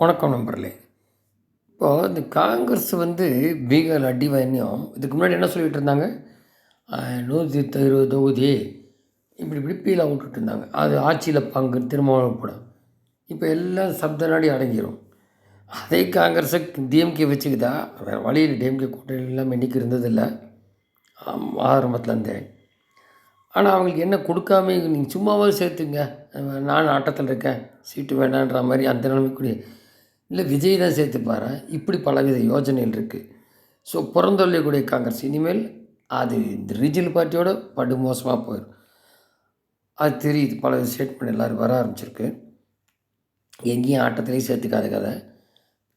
வணக்கம் நண்பர்களே. இப்போ இந்த காங்கிரஸ் பீகார் அடி வாங்கியும் இதுக்கு முன்னாடி என்ன சொல்லிட்டு இருந்தாங்க? 120 தொகுதி இப்படி இப்படி பீலா விட்டுட்டு இருந்தாங்க. அது ஆட்சியில் பங்கு திருமாவளவன் கூட. இப்போ எல்லாம் சப்த நாடி அடங்கிரும். அதே காங்கிரஸை டிஎம்கே வச்சுக்குதா? வேறு வழியில் டிஎம்கே கூட்டணி இல்லாமல் இன்றைக்கி இருந்ததில்லை ஆரம்பத்துலேருந்தே. ஆனால் அவங்களுக்கு என்ன கொடுக்காம நீங்கள் சும்மாவாவது சேர்த்துங்க, நான் ஆட்டத்தில் இருக்கேன், சீட்டு வேணான்ற மாதிரி அந்த நிலைமைக்குரிய இல்லை விஜய் தான் சேர்த்துப்பாரா? இப்படி பலவித யோஜனைகள் இருக்குது. ஸோ புறந்தொல்லக்கூடிய காங்கிரஸ் இனிமேல் அது இந்த ரீஜனல் பார்ட்டியோட படு மோசமாக போயிடும். அது தெரியுது. பல ஸ்டேட்மெண்ட் எல்லோரும் வர ஆரம்பிச்சிருக்கு. எங்கேயும் ஆட்டத்திலையும் சேர்த்துக்காத கதை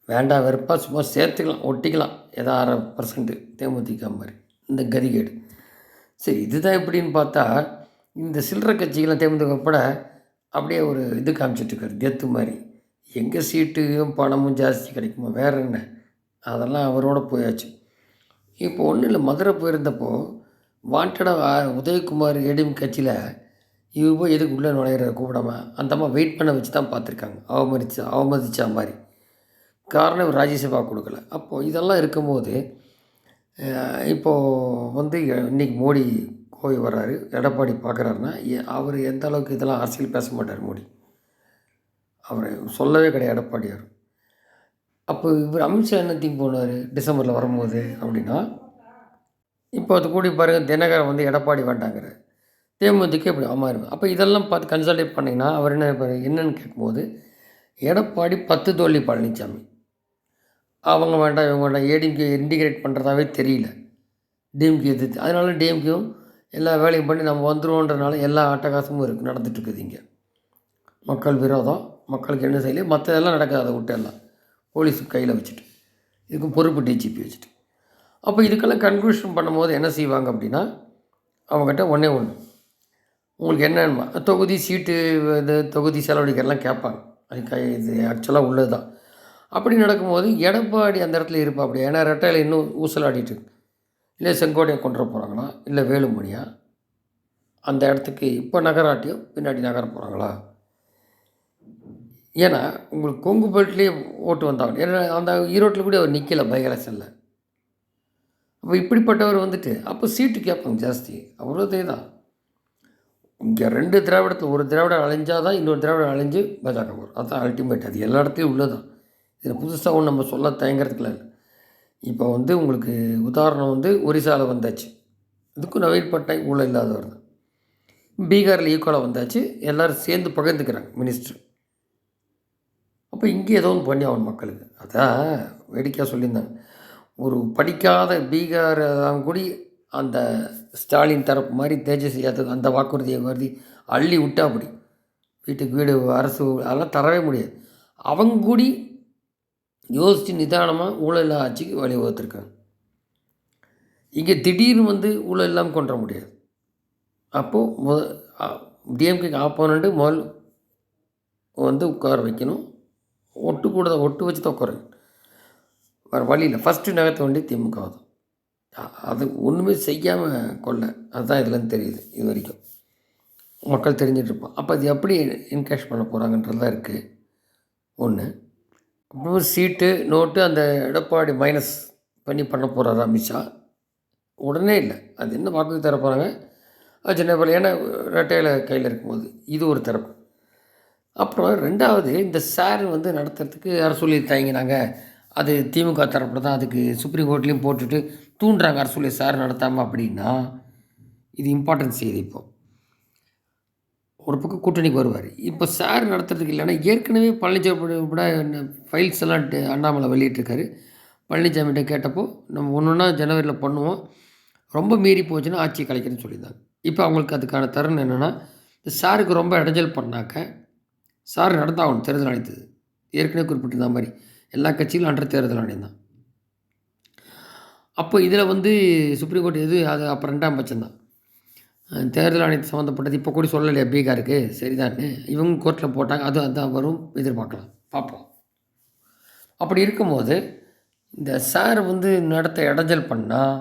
வேண்டாம், வெறுப்பாக சும்மா சேர்த்துக்கலாம், ஒட்டிக்கலாம், ஏதோ 1/2% தேமுதிக மாதிரி இந்த கதிகேடு. சரி, இதுதான் எப்படின்னு பார்த்தா இந்த சில்லறை கட்சிகள்லாம் தேமுதிக கூட அப்படியே ஒரு இது காமிச்சிட்ருக்காரு, கெத்து மாதிரி. எங்கே சீட்டும் பணமும் ஜாஸ்தி கிடைக்குமா, வேறு என்ன, அதெல்லாம் அவரோட போயாச்சு. இப்போ ஒன்றும் இல்லை, மதுரை போயிருந்தப்போ வாண்டடாக உதயகுமார் ஏடிஎம் கட்சியில் இவ போய் எதுக்கு உள்ளே நுழையிற கூப்பிடாம அந்த அம்மா வெயிட் பண்ண வச்சு தான் பார்த்துருக்காங்க, அவமதிச்சா மாதிரி. காரணம் ராஜ்யசபா கொடுக்கல. அப்போது இதெல்லாம் இருக்கும்போது இப்போது இன்றைக்கி மோடி கோவை வர்றாரு, எடப்பாடி பார்க்குறாருன்னா அவர் எந்த அளவுக்கு இதெல்லாம் அரசியல் பேச மாட்டார் மோடி. அவர் சொல்லவே கிடையாது எடப்பாடியார். அப்போ இவர் அமித்ஷா என்ன திங்க் பண்ணுவார் டிசம்பரில் வரும்போது அப்படின்னா, இப்போ அது கூடி பாருங்கள், தினகரன் எடப்பாடி வேண்டாங்கிறார், தேமுதிக இப்படி அம்மாயிருக்கும். அப்போ இதெல்லாம் பார்த்து கன்சல்டேட் பண்ணிங்கன்னா அவர் என்னென்னு கேட்கும்போது, எடப்பாடி 10 தோல்வி பழனிசாமி, அவங்க வேண்டாம் இவங்க வேண்டாம், ஏடிஎம்கே இன்டிகிரேட் பண்ணுறதாவே தெரியல, டிஎம்கே எதிர்த்து. அதனால டிஎம்கேவும் எல்லா வேலையும் பண்ணி நம்ம வந்துடுவோன்றனால எல்லா அட்டகாசமும் இருக்குது, நடந்துகிட்ருக்குது. இங்கே மக்கள் விரோதம், மக்களுக்கு என்ன செய்யலையோ மற்றதெல்லாம் நடக்காது, அதை விட்டு எல்லாம் போலீஸுக்கு கையில் வச்சுட்டு, இதுக்கும் பொறுப்பு டிஜிபி வச்சுட்டு. அப்போ இதுக்கெல்லாம் கன்க்ளூஷன் பண்ணும்போது என்ன செய்வாங்க அப்படின்னா, அவங்ககிட்ட ஒன்றே ஒன்று, உங்களுக்கு என்னென்ன தொகுதி சீட்டு இது தொகுதி செலவழிக்கிறலாம் கேட்பாங்க. இது ஆக்சுவலாக உள்ளது தான். அப்படி நடக்கும்போது எடப்பாடி அந்த இடத்துல இருப்பா அப்படி. ஏன்னா ரெட்டையில் இன்னும் ஊசலாடிட்டு, இல்லை செங்கோட்டையை கொண்டு போகிறாங்களா, இல்லை வேலுமணியா, அந்த இடத்துக்கு இப்போ நகராட்டியும் பின்னாடி நகர போகிறாங்களா? ஏன்னா உங்களுக்கு கொங்கு பெல்ட்லேயே ஓட்டு வந்தாங்க. ஏன்னா அந்த ஈரோட்டில் கூட அவர் நிற்கலை பை எலெக்ஷனில். அப்போ இப்படிப்பட்டவர் அப்போ சீட்டு கேட்பாங்க ஜாஸ்தி. அவரும் அதே தான். இங்கே 2 திராவிடத்தில் ஒரு திராவிடம் அழிஞ்சால் தான் இன்னொரு திராவிடம் அழிஞ்சு பாஜக வரும். அதுதான் அல்டிமேட். அது எல்லா இடத்துலையும் உள்ளதான். இதில் புதுசாக ஒன்று நம்ம சொல்ல தயங்கிறதுக்குல இல்லை. இப்போ உங்களுக்கு உதாரணம் ஒரிசாவில் வந்தாச்சு, இதுக்கும் நவீன் பட்நாயக் ஊழல் இல்லாதவர் தான். பீகாரில் ஈக்குவலாக வந்தாச்சு, எல்லோரும் சேர்ந்து பகிர்ந்துக்கிறாங்க மினிஸ்டர். அப்போ இங்கே ஏதோ ஒன்று பண்ணி ஆகணும் மக்களுக்கு. அதான் வேடிக்கையாக சொல்லியிருந்தாங்க, ஒரு படிக்காத பீகார் கூடி அந்த ஸ்டாலின் தரப்பு மாதிரி தேஜஸ்வி யாதவ் அந்த வாக்குறுதியை அள்ளி விட்டா அப்படி வீட்டுக்கு வீடு அரசு அதெல்லாம் தரவே முடியாது. அவங்க கூடி யோசித்து நிதானமாக ஊழல் இல்லா ஆட்சிக்கு வழிவகுத்துருக்காங்க. இங்கே திடீர்னு ஊழல் இல்லாமல் கொண்டு வர முடியாது. அப்போது டிஎம்கேக்கு ஆப்போனண்ட்டு முதல் உட்கார வைக்கணும், ஒட்டு வச்சு தான் உட்காரு, வேறு வழி இல்லை. ஃபஸ்ட்டு நகர்த்த வேண்டிய திமுக தான். அது ஒன்றுமே செய்யாமல் கொள்ள, அதுதான் இதெல்லாம் தெரியுது. இது வரைக்கும் மக்கள் தெரிஞ்சிட்ருப்பான். அப்போ அது எப்படி என்கேஷ் பண்ண போகிறாங்கன்றதான் இருக்குது ஒன்று. அப்புறம் சீட்டு நோட்டு அந்த எடப்பாடி மைனஸ் பண்ண போகிறாரு அமித்ஷா. உடனே இல்லை, அது என்ன வாக்குறுதி தர போகிறாங்க, அது சின்ன பிள்ளை, ஏன்னா ரெட்டையில் கையில் இருக்கும்போது இது ஒரு தரப்பு. அப்புறம் 2வது இந்த சார் நடத்துறதுக்கு யார் சொல்லி தயங்கினாங்க, அது திமுக தரப்பில் தான். அதுக்கு சுப்ரீம் கோர்ட்லேயும் போட்டுட்டு தூண்டுறாங்க அரசு சார் நடத்தாமல் அப்படின்னா, இது இம்பார்ட்டன்ஸ் செய்யுது. இப்போது ஒரு பக்கம் கூட்டணிக்கு வருவார், இப்போ சார் நடத்துறதுக்கு இல்லைன்னா ஏற்கனவே பழனிசாமி கூட ஃபைல்ஸ் எல்லாம் அண்ணாமலை வெளியிட்டிருக்காரு. பழனிசாமிகிட்ட கேட்டப்போ நம்ம ஒன்று ஒன்றா ஜனவரியில் பண்ணுவோம், ரொம்ப மீறி போச்சுன்னா ஆட்சியை கலைக்கிறேன்னு சொல்லியிருந்தாங்க. இப்போ அவங்களுக்கு அதுக்கான தருணம் என்னென்னா, இந்த சாருக்கு ரொம்ப இடைஞ்சல் பண்ணாக்க சார் நடந்தாகணும் தேர்தல் ஆணையத்துக்கு. ஏற்கனவே குறிப்பிட்டிருந்த மாதிரி எல்லா கட்சிகளும் அன்ற தேர்தல் ஆணையம் தான். அப்போ இதில் சுப்ரீம் கோர்ட் அது அப்புறம் 2ஆம் பட்சம் தான். தேர்தல் ஆணையத்தை சம்மந்தப்பட்டது இப்போ கூட சொல்லலையா பீகாருக்கு, சரிதான்னு இவங்க கோர்ட்டில் போட்டாங்க. அதுதான் வரும், எதிர்பார்க்கலாம், பார்ப்போம். அப்படி இருக்கும்போது இந்த சார் நடத்த இடைஞ்சல் பண்ணால்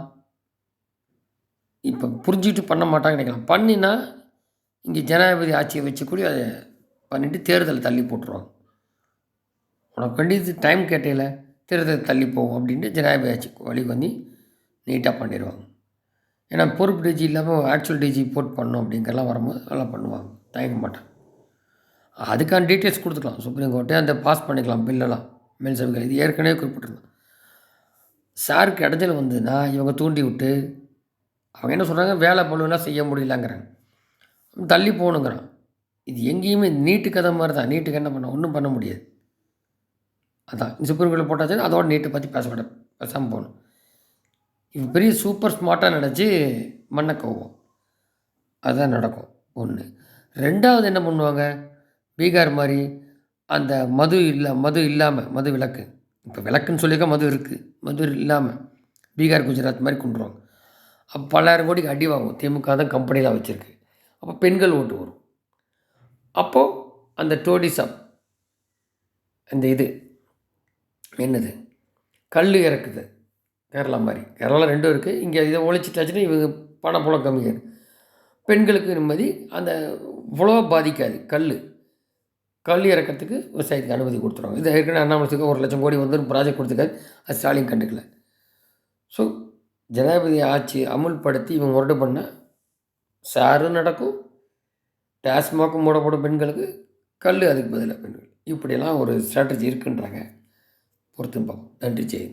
இப்போ புரிஞ்சுக்கிட்டு பண்ண மாட்டாங்க நினைக்கலாம். பண்ணினா இங்கே ஜனாதிபதி ஆட்சியை வச்சு கூட அதை பண்ணிவிட்டு தேர்தலை தள்ளி போட்டுருவாங்க. உனக்கு வேண்டியது டைம் கேட்டையில் திருத்தத்தை தள்ளி போகும் அப்படின்ட்டு ஜனாதிபதி ஆட்சி வழி வந்து நீட்டாக பண்ணிடுவாங்க. ஏன்னா பொறுப்பு டிஜி இல்லாமல் ஆக்சுவல் டிஜி போட் பண்ணணும் அப்படிங்கிறலாம் வரும்போது நல்லா பண்ணுவாங்க, தயங்க மாட்டாங்க. அதுக்கான டீட்டெயில்ஸ் கொடுத்துக்கலாம் சுப்ரீம் கோர்ட்டே, அந்த பாஸ் பண்ணிக்கலாம் பில்லெல்லாம் மேல் சபைகள். இது ஏற்கனவே குறிப்பிட்டிருந்தோம். சாருக்கு இடைஞ்சல் வந்ததுன்னா இவங்க தூண்டி விட்டு அவங்க என்ன சொல்கிறாங்க, வேலை பளுவெல்லாம் செய்ய முடியலங்கிறாங்க, தள்ளி போகணுங்கிறான். இது எங்கேயுமே நீட்டு கதை மாதிரி தான். நீட்டுக்கு என்ன பண்ண ஒன்றும் பண்ண முடியாது. அதான் சுப்ரீம் கோர்ட்டில் போட்டாச்சுன்னா அதோட நீட்டை பற்றி பேசாமல் போகணும். இப்போ பெரிய சூப்பர் ஸ்மார்ட்டாக நினச்சி மண்ணை கவுவோம். அதுதான் நடக்கும் ஒன்று. ரெண்டாவது என்ன பண்ணுவாங்க, பீகார் மாதிரி அந்த மது இல்லாமல் மது விலக்கு, இப்போ விலக்குன்னு சொல்லியிருக்க மது இருக்குது, மது இல்லாமல் பீகார் குஜராத் மாதிரி கொண்டுருவாங்க. அப்போ பல்லாயிரம் கோடிக்கு அடி வாங்கும். திமுக தான் கம்பெனிலாம் வச்சுருக்கு. அப்போ பெண்கள் ஓட்டு வரும். அப்போது அந்த டோடிசம், அந்த இது என்னது கல் இறக்குது கேரளா மாதிரி, கேரளா ரெண்டும் இருக்குது. இங்கே இதை ஒழிச்சிட்டாச்சுன்னா இவங்க பணப்புலம் கம்மியாக பெண்களுக்கு நிம்மதி. அந்த இவ்வளோ பாதிக்காது. கல் இறக்கிறதுக்கு விவசாயத்துக்கு அனுமதி கொடுத்துருவாங்க. இது ஏற்கனவே அண்ணாமலைக்கு 1,00,000 கோடி வந்து ப்ராஜெக்ட் கொடுத்துருக்காரு, அது ஸ்டாலின் கண்டுக்கல. ஸோ ஜனாதிபதி ஆட்சி அமுல்படுத்தி இவங்க முரடு பண்ணால் சாரும் நடக்கும், டாஸ்மாக்கும் மூடப்படும் பெண்களுக்கு, அதுக்கு பதிலாக பெண்கள். இப்படியெல்லாம் ஒரு ஸ்ட்ராட்டஜி இருக்குன்றாங்க. பொறுத்து பார்ப்போம். நன்றி. ஜெய்.